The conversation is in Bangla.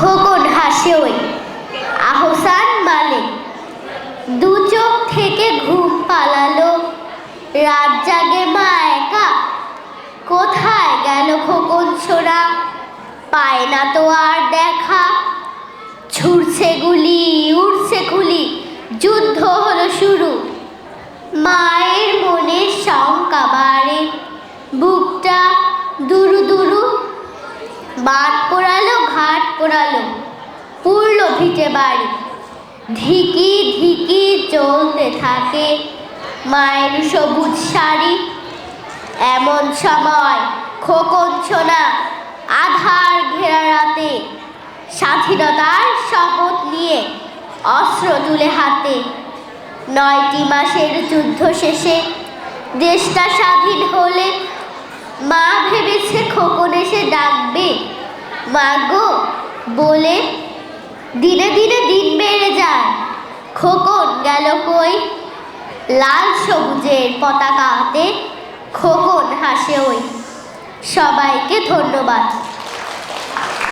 খোকন হাসে ওই আহসান মালিক। দু চোখ থেকে ঘুম পালালো, রাত জাগে মা একা। কোথায় গেল খোকন ছোড়া, পায় না তো আর দেখা। ছুটছে গুলি উড়ছে খুলি, যুদ্ধ হলো শুরু। মায়ের মনে শঙ্কা বাড়ে, বুকটা দুরু দুরু। বাদ পোড়ালো ঘাট পোড়ালো, পুরল ভিটে বাড়ি। ধিকি ধিকি চলতে থাকে মায়ের সবুজ শাড়ি। এমন সময় খোকন ছোনা আধার ঘেরা রাতে, স্বাধীনতার শপথ নিয়ে অস্ত্র তুলে হাতে। 9টি মাসের যুদ্ধ শেষে দেশটা স্বাধীন হলে মা ভেবেছে খোকন এসে ডাকবে মা গো বলে। দিনে দিনে দিন বেড়ে যায়, খোকন গেল কই। লাল সবুজের পতাকা হাতে খোকন হাসে ওই। সবাইকে ধন্যবাদ।